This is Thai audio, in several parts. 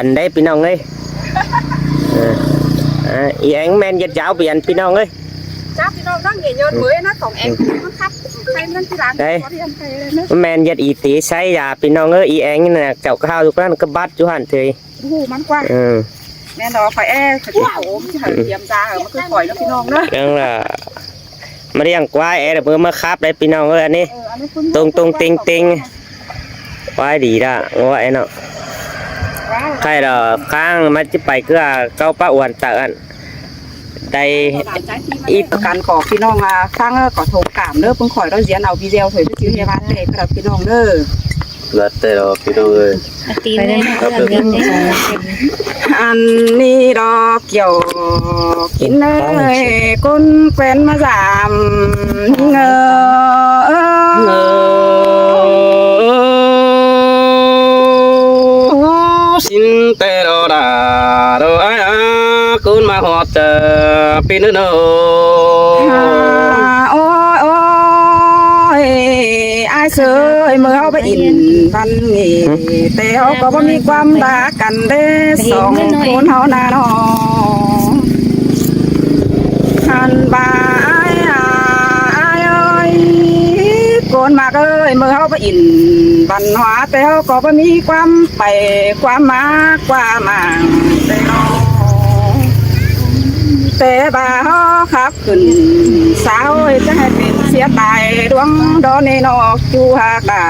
อันได้พี่น้องเอ้ยอีแองแมนยัดยาวไปอันพี่น้องเอ้ยจ้าพี่น้องนั่งเหยียดมือนะของแองมันครับใครนั่นที่ร้านได้แมนยัดอีตีใช้ยาพี่น้องเอ้ยอีแองนี่น่ะเจ้าข้าวทุกร้านก็บัดอยู่หันเถยหูมันกว้างแม่ดอกไฟแอ้ขจิ้มโผล่ที่หันเทียมจ้ามันคือปล่อยแล้วพี่น้องเนาะนั่นล่ะมาเรียงกวายแอร์เมื่อมาคับได้พี่น้องเอ้ยอันนี้ตรงติงควายดีละว่าไอ้เนาะใครเราข้างมันจะไปก็เก้าป้าอ้วนตะอันได้อีกการขอพี่น้องมาฟังก็โทรกามเด้อเพิ่งขอเราเสียนเอาวิดีโอถอยไปซื้อเฮวันเด็กกับพี่น้องเด้อรัดแต่เราพี่น้องเอ้ยตีนเลยอันนี้ดอกเกี่ยวกินเลยก้นแกวนมาสามเงอสินแต่เราด่าเราไอ้กูมาหอดเจอปีนึงโอ้ยไอ้เสยเมื่อเอาไปอินพันงี้แต่เขาก็บ่มีความด่ากันเด้สองคนเขาหน้าน้องหันบ่ายโกนมากเอ้ยเมื่อเขาไปอินบันหัวแต่เขาก็บ่มีความไปความมากความมั่งแต่น้องแต่บ่าเขาขับขึ้นสาวจะให้เป็นเสียตายดวงดอนในนอกจูหากา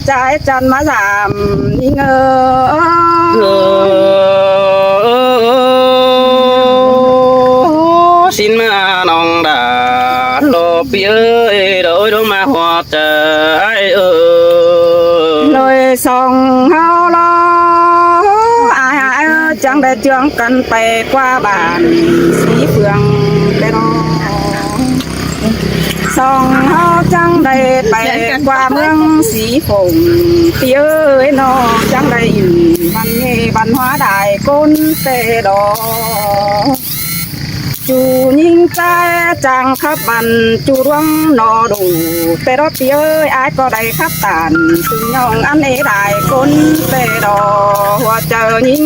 ใจจันมาสามนี่เงสินมาน้องด่าโลปีเอ้ยโดยโดมาหัวใจเลยส่องเฮาล้อจังได้เจืองกันไปกว่าบ้านสีเฟืองได้น้องส่องเฮาจังได้ไปกว่าเมืองสีฝงปีเอ้ยน้องจังได้อยู่มันนี่บันหัวได้ก้นเตดอจูยิงใจจังขับบันจูร่วงนอดูแต่รถปีเอ้ยไอ้ก็ได้ขับตานถึงย่องอันนี้ได้ก้นเตดอหัวเจอยิง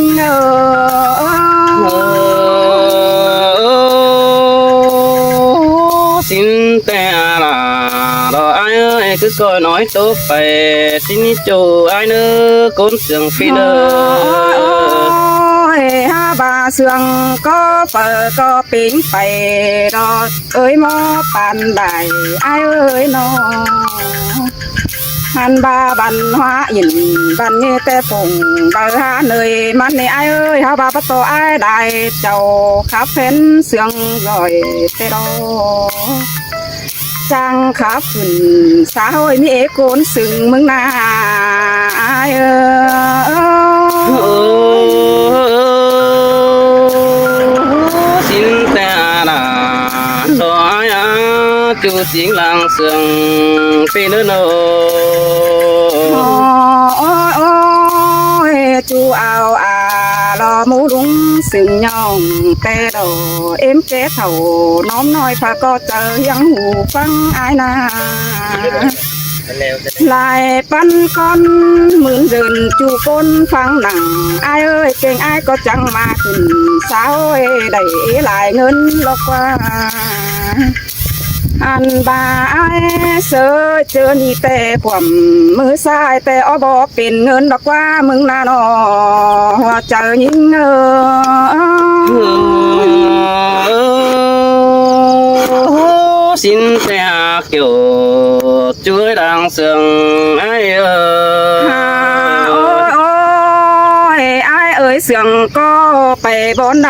สินแต่ละเราไอ้เอ้ยคือก็น้อยตกไปสินจูไอ้เนื้อก้นเสียงฟีเนอฮาบาเสืองก็เปิดก็ปิ้งไปรอเอ้ยมอปันใดไอ้เอ้ยน้องหันบาบันหัวอินบันนี่แต่ผงบาหาเนยมันนี่ไอ้เอ้ยฮาบาปะโตไอ้ได้เจ้าขับเฟ้นเสืองลอยเตโดจังขับขึ้นสาวมีเอโกนสึงมึงนาไอ้เอ้สินแต่ละดอยจูสิงลังเสียงฟีเนอจูเอารอมูลุงสึงย่องแต่ดอเอ็มเจ๊เถ่าน้อมน้อยพาก็เจอยังหูฟังอายนาลายปันก้อนหมื่นเดินจูก้นฟังหนังไอ้เอ้ยเก่งไอ้ก็จังมาขึ้นสาวได้หลายเงินลอกว่าอันบาไอ้เสือเจอนี่แต่ความมือซ้ายแต่อบอเป็นเงินดอกว่ามึงนาหนอเจอยิงสินแต่เกี่ยวช่วยดังเสียงไอ้เอ้ยเสียงก็ไปบอนเอ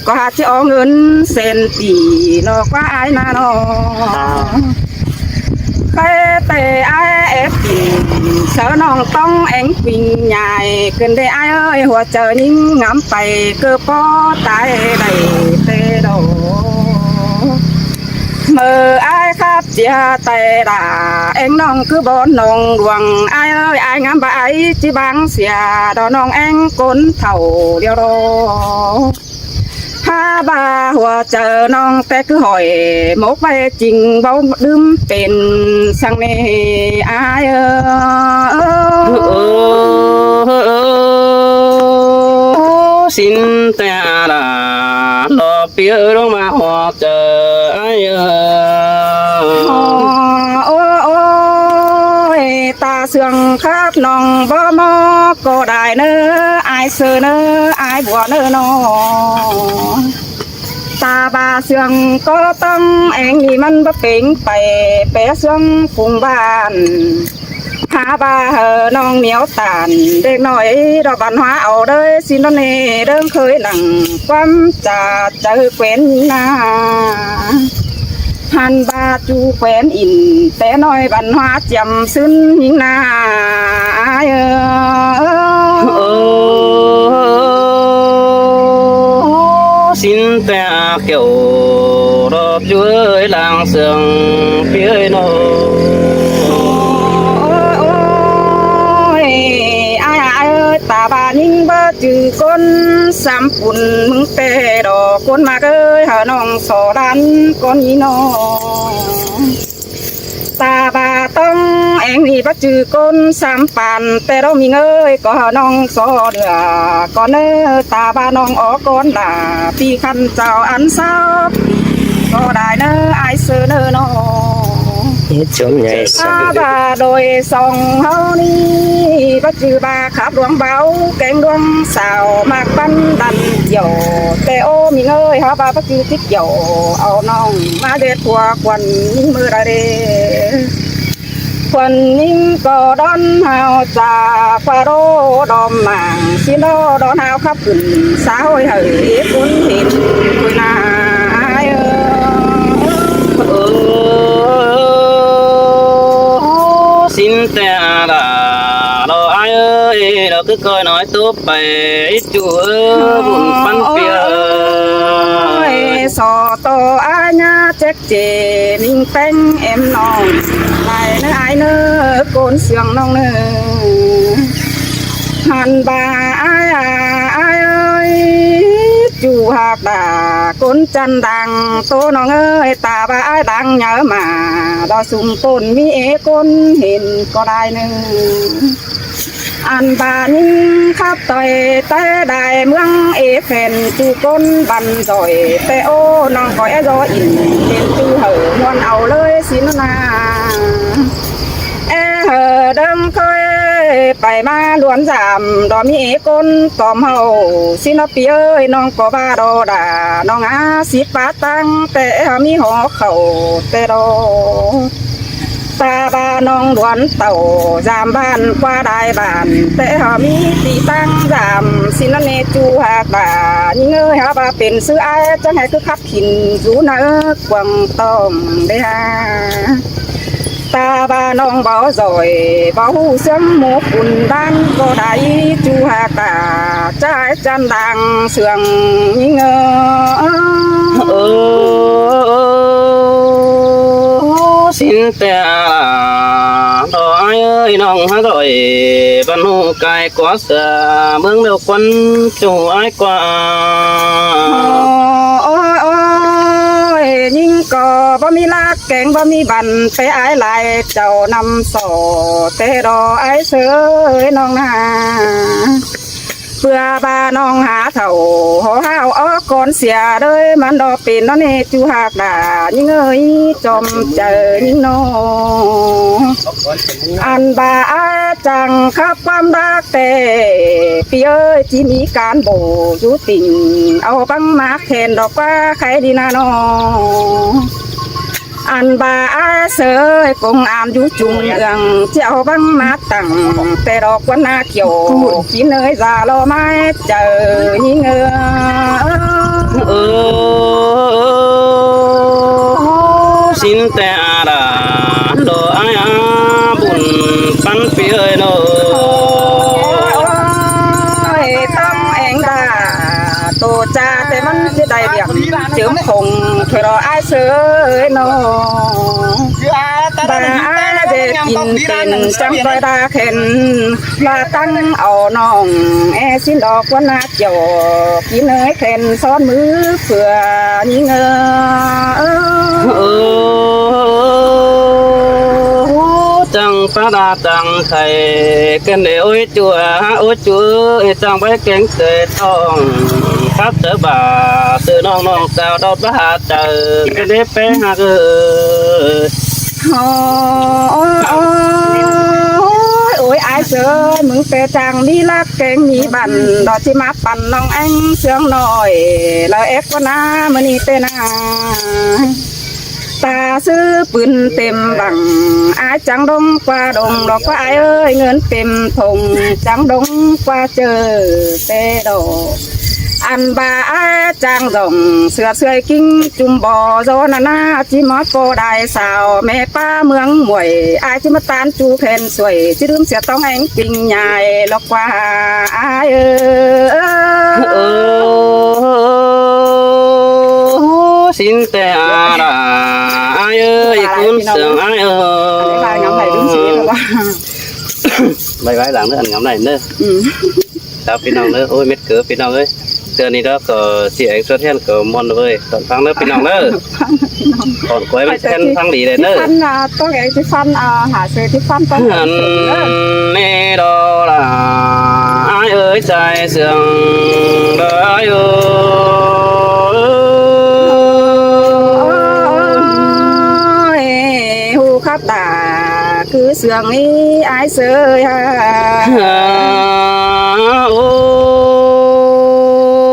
ก็หาที่เอาเงินเส้นตีนอกว่าไอ้นาหนอใครแต่ไอ้เอฟเสือน้องต้องเอ็งปิงใหญ่ขึ้นได้ไอ้เอ้ยหัวเจอยิ่งงำไปเกือบป้อตายได้เตโดเมื่อไอ้ครับเจียแต่ด่าเอ็งน้องคือบอนน้องดวงไอ้เอ้ยไอ้งามบ่ไอ้จีบังเสียดอน้องเอ็งก้นเท่าเดียวรอถ้าบาหัวเจอน้องแต่คือหอยหมกไปจริงเบาดื่มเป็นสังเนไอ้เออ xin ta là lo phía đó mà họ chờ ai ôi ta sương khắp nòng bơ mò cô đại nơ ai sơ nơ ai bùa nơ nó ta ba sương có tâm anh nhìมันbất bình bày bé sương phùng bàn há ba hờ nong miếu tàn để nói đó văn hóa ở đây xin nó nề đơn khơi nặng quắm trà chờ quen na han ba chu quen in té nói văn hóa chậm xưng những na ai xin ta kiểu đó chuối làng sương phía nó ta bà ninh bơ chữ con sam phun mừng tê đỏ con mà ơi hở nòng sò đan con nhí nó ta bà tông em đi bắt chữ con sam pan tê đỏ mình ơi có hở nòng sò đửa con ơi ta bà nòng ó con là pi khăn chào ăn sao có đại nơ ai sơ nơ nó chúng nhảy bà đôi song hao ni bắt chư ba khắp đoán báo kén đoán xào mạc bắn đàn dầu tê ô mình ơi hả ba bắt chư thích dầu ao nong má đệt qua quần mưa ra đê quần nín có đón hào trà qua đô đòm màng xin đô đón hào khắp gần xã hội hởi cuốn thịt quỳ na ai xin ta là lo ai ơi nó cứ coi nói tốt bề chủ buồn bắn phía sò to ai nha chết chè mình bánh em non lại nữa ai nữa con sương non nữa hàn bà ai ơi chủ hạt đà con chân đằng tô nó ơi ta bà ai đang nhớ mà đó sung tôn mi con hiện có đai nữa anh bà nhìn khắp tỏi té đài mương phèn chu con bắn rồi té ô nó gọi gió in đến chu hở muôn ảo lơi xin na hở đâm khơi bài ma luôn giảm đó mi con tòm hậu xin nó pi ơi nó có ba đồ đà nó ngã xít bát tăng té mi họ khẩu té đồ ta ba nong đoán tàu giảm bàn qua đài bàn tệ họ mi tì tăng giảm xin anh nghe chu hạt bà nhưng ơi họ bàเป็นsư ai chẳng hay cứ khắp hình rú nở quăng tôm đây ha ta ba nong bảo rồi bảo sớm một bùn đan có đại chu hạt bà trái chân đằng sườn nhưng xin ta đó ai ơi nong hát rồi văn hùng cài quá xa mương đầu quân chủ ai qua ôi nhưng có bao mi lá kén bao mi bàn té ai lại chầu năm sổ té đó ai sơi nong na vừa ba nong há thầu hó hao ó con xìa đờiมันดอเป็นnó nè chu hạt đà những ơi chom chờ những nó anh bà ai chẳng khắpความรักแต่พี่เอ้ยที่มีการโบยุติ่งเอาบังมาแทนดอกว่าใครดีนะน้องanh bà ai sơi cùng an du chung đường treo băng mát tặng tê đỏ quân na kiểu chín nơi già lo mai chờ như ngơ xin ta đã đồ ai buồn bắn phía nó tâm anh đã tổ cha thế vẫn chỉ đại điểm chớm khùng thì đó ai sơi nó bà ai để nhìn tiền trong tay ta khen là tăng ở nòng xin đỏ quân na kiểu chín nơi khen son mứ phừa như ngơ chẳng phá đa tăng thầy kênh để ôi chùa chẳng phải kén kề thong khắp trở bà từ non non sao đâu ba chờ cái đế bé ha cơ ôi ai sợ mừng pe chàng đi lạc kén nhị bàn đó chỉ má bàn nong anh sướng nổi là ép con na mà đi tên na taซื้อปืนเต็มบังอาจังดงกว่าดงดอกว่าไอ้เอ้ยเงินเต็มถงจังดงกว่าเจอเตดอกอันบาอาจังดงเสือเสือกิ้งจุ่มบ่อโซนานาจิมอดโปได้สาวแม่ป้าเมืองหมวยอาจิมาตานจูเพนสวยจิลืมเสียต้องแองจริงใหญ่ลอกว่าไอ้เอ้xin tè ra ai ơi cuốn sương ai ơi nhóm này đúng xí rồi ba bài bài làm nữa anh nhóm này nữa tao pin nào nữa ôi mét cửa pin nào ơi giờ này đó có chị anh xuất hiện có mòn rồi còn phăng nữa pin nào nữa còn quay bên thân phăng đi đấy nữa phân có cái phân hạ sơ cái phân có nè đó là ai ơi trái sương đó ai ơi khắp tà cứ sương ý ai sơi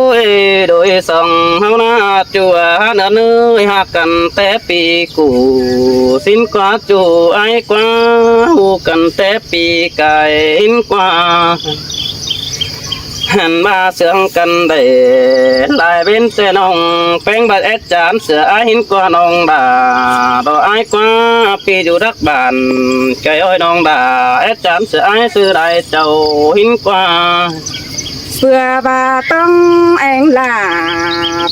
ôi đôi sông hao na chùa nợ nơi hạ cần té pi cụ xin qua chùa ai qua hu cần té pi cài in qua hàn ba sương cần để lại bên trên nông phèn bát ép chán sữa ai hin qua nông đà đồ ai qua pi dù đắc bàn cây ơi nông đà ép chán sữa ai sư đại châu hin qua vừa vàต้องเองล่ะ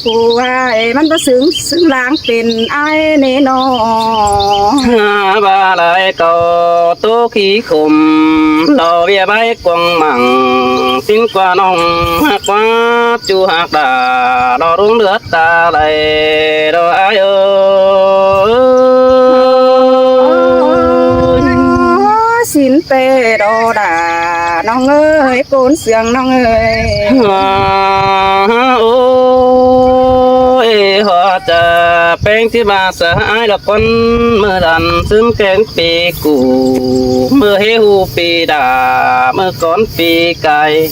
ผู้ให้มันก็ซึ้งล้างเป็นไอ้เนนอ ba lại cầu tố khí khum lò bia bay quăng mặn xin qua nông qua chu hạt đà đò đúng nước ta lại đò ai ơi xin tê đò đàน้องเอ้ยโกนเสียงน้องเอ้ย ôi họ chờ bênที่bà sợ ai là con mưa đàn xứng kén pi cụ mưa hê hu pi đà mưa con pi cài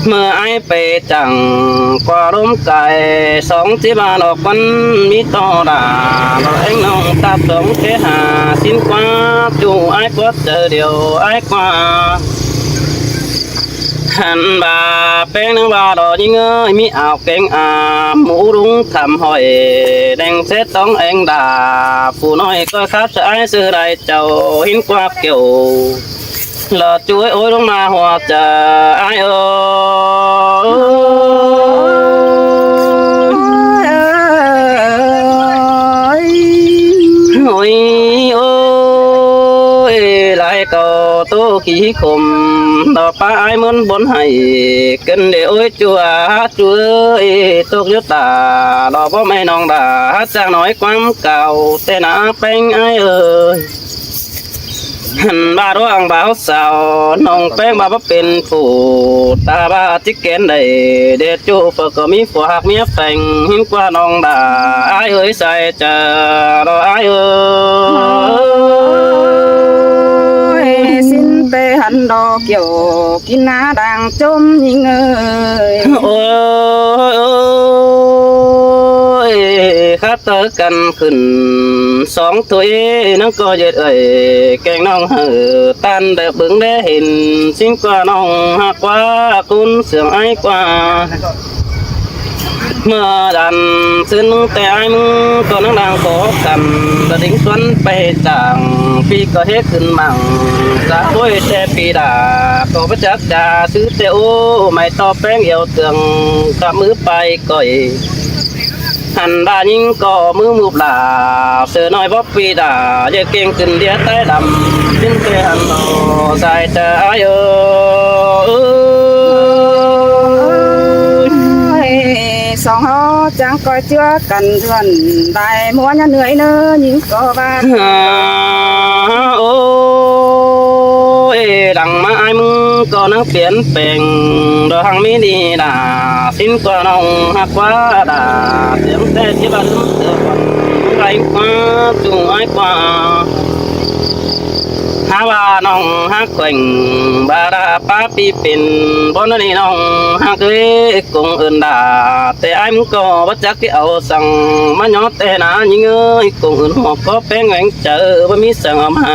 mưa ai pe chẳng qua đốm cài sóngที่bà nó con mi to đà rồi anh nông tạp sống thế hà xin qua dù ai có chờ điều ai qua hàn bà bên nước bà đỏ những ơi mi ảo kén mũ đúng thầm hỏi đang xét tống anh đà phụ nói coi khắp sợ ai sư đại châu hiến qua kiểu là chuối ôi đúng mà hòa chờ ai ơi ôi ôi lại cầu tô khí khum đò pa ai muốn bốn hay cần để ôi chùa ơi tốt nhất ta đò bố mẹ nong đà hát sang nói quăng cầu tên á bánh ai ơi ba đứa ăn báo sao nong bánh ba bắp bên phủ ta ba chiếc kén đầy để chu phật có mi phù hạc mía phèn hiến qua nong đà ai ơi sai chờ đò ai ơi xin tê hẳn đò kiểu kín ná đang chôm nhìn ơi ôi khát tớ cần khẩn sóng tuổi nó có dệt ấy keng nong hở tan để bứng để hình xin qua nong hạ qua cún sương ai qua mưa đàn xin tay ai mưng còn nó đang khó khăn đã tính xuân bay chẳng phi có hếtขึ้นมั่งgiá đôi xe phi đà có bất chắc đà sứ tê ô mày to bén yêu thương cả mứ bay còi hàn ba nhưng có mưa mụp là sờ nói bóp phi đà giờ kiêngขึ้นđĩa tay đầm xin tê hàn lò dài chờ ai song ho chẳng coi chưa cần dần đại múa nhà người nơ nhưng có ba โอ้ยดังมาไอ้มึงก็นังเปลี่ยนแปลงดอกหังไม่ดีด่าสิ้นกว่าน้องหักว่าด่าเสียงแต่ที่บ้านเสือวันไรกว่าจุงไอ้กว่าหาว่าน้องฮักแข่งบาราป้าปีเป็นบนนี่น้องฮักเอ้กงเอินด่าแต่ไอ้มึงก็บัจักที่เอาสั่งมาหยอดแต่หนายิงเอ้ยกงเอินหัวก็แป้งแหวงเจอบ่มีสั่งเอามา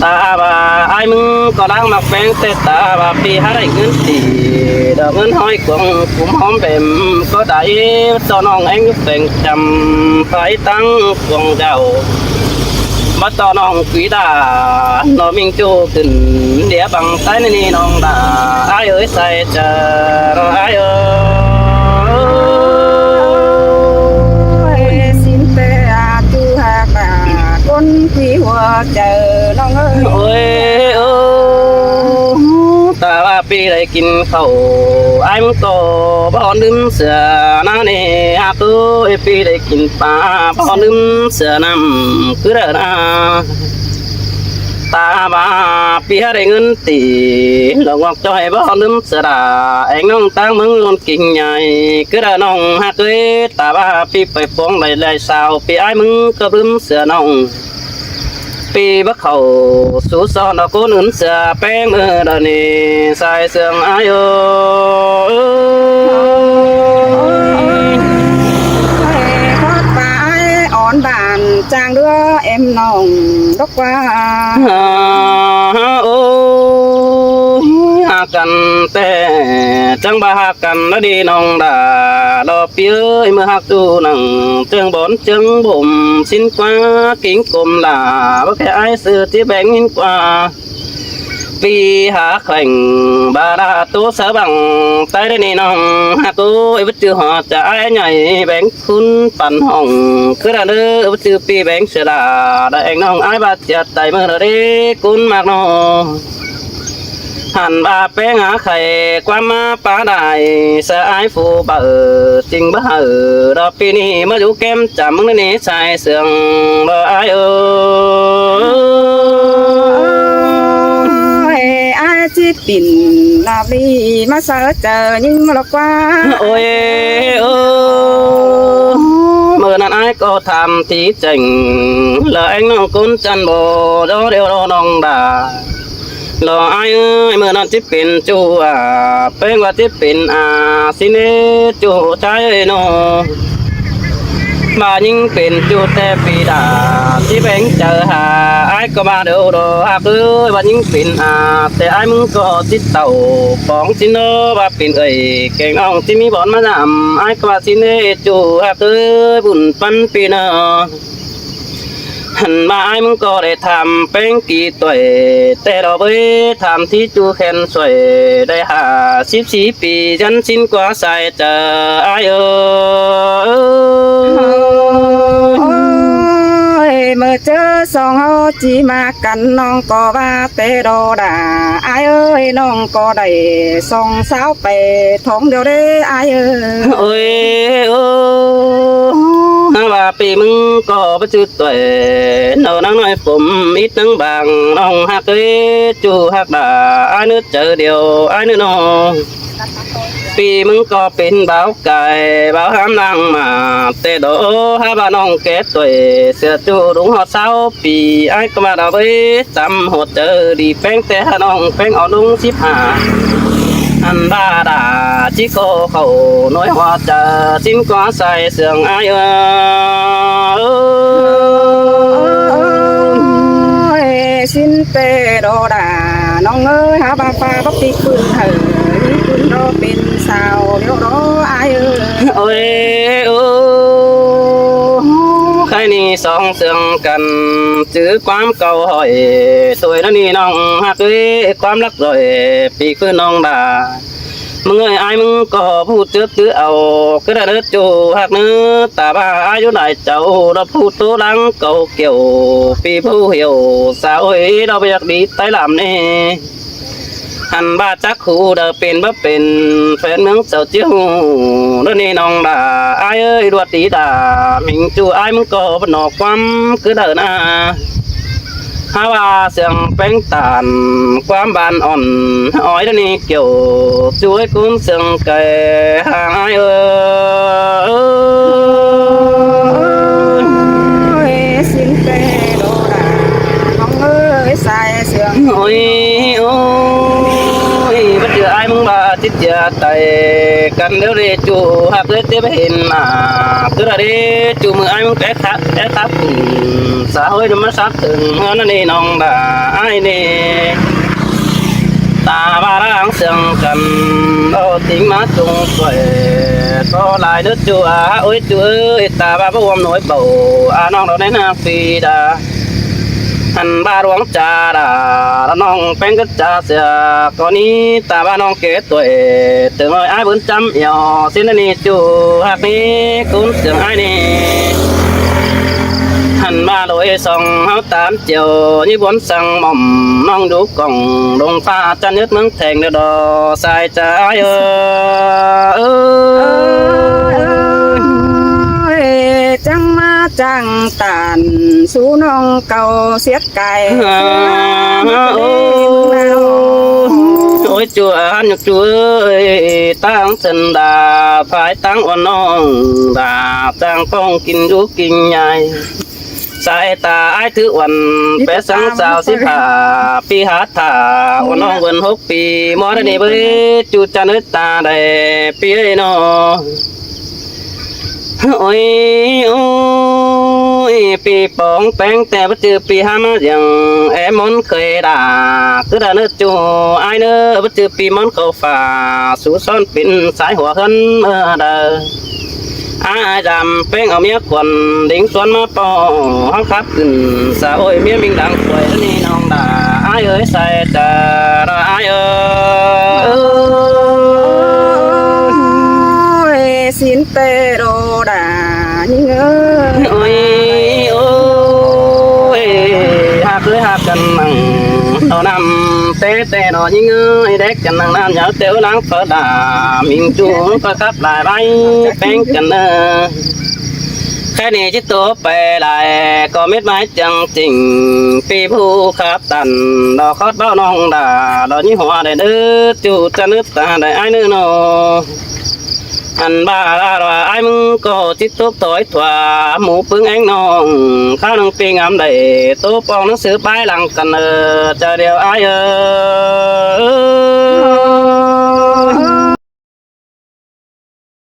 ตาบ่าไอ้มึงก็ล้างมาแป้งแต่ตาบ่าปีหาได้เงินตีดอกเงินห้อยกงกุมหอมเป็นก็ได้ต่อน้องเองเป็นจำไปตั้งกงเจ้ามาต่อน้องquỷ đà nó mình chuขึ้นเดี๋ยวบังใต้นี่น้องด่าไอ้เอ้ยใส่เจอไอ้เอ้ย xin tê tu hạc con quý hoa chờ nong ơi โอ้ยโอ้ตาว่าปีได้กินข้าวไอ้มึงก็บ่ลืมเสือน้าเนี่ยอาตู้ไอ้ปีได้กินปลาบ่ลืมเสือน้ำคือเด้อนะตาบาปีหาได้เงินตีลองบอกจอยบ่ลืมเสือดาเอ็งน้องตั้งมึงลนกิ่งใหญ่คือเด้อน้องฮักเอ้ยตาบาปีไปฟ้องหลายๆสาวปีไอ้มึงก็ลืมเสือน้องปีบักเขาสู้ซ้อนเอาคนอื่นเสือแป้งมือเดินนี่ใส่เสื่องอายโอ hót phải ổn bàn chàng đưa em nồng đốc qua โอ้หากันแต่จังบ่หากันแล้วดีน้องด่าดอกเปี้ยเมื่อหักดูหนังเจืองบอนเจืองบ่มสิ้นกว่ากิ่งกลมหลาบ่แค่ไอ้ซื้อที่แบ่งหินกว่าปีหาแข่งบาราตัวเสือบังใต้ได้นี่น้องหาตัวไอ้บัดจือหอจะไอ้ใหญ่แบ่งคุณปั่นห้องคือระเด้อบัดจือปีแบ่งเสือดาได้เองน้องไอ้บาดเจ็บใจเมื่อเด้คุณมากน้องหันบาแป้งหาไข่ความมาป้าได้เสือไอ้ฟูบ่จริงบ่ดอกปีนี้มาอยู่แก้มจำมึงนี่ใส่เสื่องบ่ไอ้เอ้ai chỉ tìm là vì mà sợ chờ nhưng mà lọc qua โอ้ยเมื่อนั้นไอ้ก็ทำที่เจ๋งแล้วไอ้น้องคุณจันโบเดี๋ยวน้องด่ารอไอ้เอ้ยเมื่อนั้นที่เป็นจูเป็นว่าที่เป็นสิเนจูใจน้องมายิ่งเป็นจูแต่ปีดาที่แบงเจอหาไอ้ก็มาเดี๋ยวรอหักเอ้ยว่ายิ่งเป็นแต่ไอ้มึงก็ติดเต่าของสิโนว่าเป็นเอ้ยแกงอ่องที่มีบอนมานำไอ้ก็ว่าสิเนจูหักเอ้ยบุญปันปีเนอหันมาไอ้มึงก็ได้ทำเป็นกี่ตัวแต่เราไปทำที่จูแขนสวยได้54 ปีฉันสิ้นกว่าใส่เจอไอ้เอ้ย mơ chớ song hô chỉ mà cần non có ba tê đồ đà ai ơi non có đầy song sáo bề thống điều đấy ai ơi ôi bàปีมึงก็บ่จืดตัวเนานังน้อยผมมิดนังบางน้องฮักเอ้จูฮักด่าอ้ายนึกเจอเดียวอ้ายนึกน้องปีมึงก็เป็นบ่าวไก่บ่าวหามนางมาแต่โดหาบ่าน้องแก่ตัวเสือจูรุงหอดเศร้าปีอ้ายก็มาดาวไปจำหดเจอดีแป้งแต่น้องแป้งเอาลุง15อันบ้าด่าจิโกเขาน้อยหัวจะสิ้นกว่าใส่เสื่องอายxin tê đồ đà non ơi hả ba pha bắp đi khuyên thử đi khuyên đó bên sao điều đó ai ơi ôi khai ni song sương cần chữ quám cầu hỏi tôi nó ni nong hát ơi quám lắc rồi bị khuyên nong đàมึงเอ้ยไอ้มึงก็พูดเจือตื้อเอาก็ได้เด้อจูหักเนื้อตาบ้าอายุไหนเจ้าเราพูดตัวหลังเก่าเกี่ยวปีผู้เหี่ยวสาวเอ้ยเราไปอยากดีใต้ลำนี่หันบ้าจักขู่เด้อเป็นบ่เป็นแฟนเมืองเจ้าเจียวเด้อนี่น้องด่าไอ้เอ้ยรวดตีด่ามิงจูไอ้มึงก็บ่นอกความคือเด้อนะ หาว่าเสียงเป็นตานความบานอ่อนอ้อยเดี๋ยวนี้เกี่ยวช่วยคุ้มเสียงไก่หายโอ้ยสินเตโดราน้องเอ้ยใส่เสียง โอ้ยโอ้ยบัดเจอไอ้มึงบาจิตจะไตกันเดี๋ยวเรจูหักเลยเจ็บเห็นมาคือเรจูมือไอ้มึงแป๊ครับสาวเอ้ยมาสักถึงนั่นนี่น้องด่าไอ้นี่ตาบาร่างเสียงกันเราทิ้งมาจงสวยก็ลายเดือดจูโอ้ยจูเอ้ยตาบาบ่วมหน่อยเบาน้องเราได้นาฟีดาอันบาหลวงจ่าดาแล้วน้องเป็นก็จ่าเสียก่อนนี้ตาบาน้องเกตตัวถึงเลยไอ้บุญจำยอสินนี่จูหักนี้คุณเสียงไอ้นี่หันมาโดยส่องเฮาตามเจียวยี่บนสั่งหม่อมน้องดูกล่องลงฟ้าจันยึดเมืองแทงเดือดสายใจเออจังมาจังตานสู่น้องเก่าเสียไก่ โอ้ยจัวหันจัวตั้งสันดาภายตั้งอ่อนน้องดาตั้งต้องกินดูกินใหญ่สายตาไอ้ถือวันเปสังสาวสิบาปีหาถาอ่อนน้องวัน6 ปีมอดนี่เบจูจันตาได้ปีน้อโอ้ยโอ้ยปีปองแป้งแต่ปัจจุปีห้ามาอย่างแอมอนเคยด่าคือด่าเนื้อจูไอเนื้อปัจจุปีมอนเขาฝ่าสู่ซ้อนปิ่นสายหัวขึ้นเมื่อเดินอาจำเป็นเอาเมียควันดิ่งสวนมาปอห้องครับขึ้นสาวเมียมิงดังป่วยนี่น้องด่าไอเอ้ยใส่แต่ไอเอ้ยสินเตโรดานี่เอ้ย โอ้ยโอ้ยหักเลยหักกันนั่งเอานำเตะหน่อยยิงเอ้ยเด็กกันนั่งน้ำยาวเตี้ยวล้างเปิดดามิงจูนก็ขับลายใบเป็นกันเนอแค่นี้จิตตัวไปลายก็เม็ดไม้จังจริงปีผู้ขับตันดอกคอดเบ้าน้องด่าดอกยี่หัวได้เด้อจูจะนึกตาได้ไอ้เนื้อโนอันบ้าว่าไอ้มึงก็จิตตบถอยถวาหมูปึ้งแองน้องข้าวนึงปีงามได้ตัวปองหนังสือป้ายหลังกันจะเดียวไอ้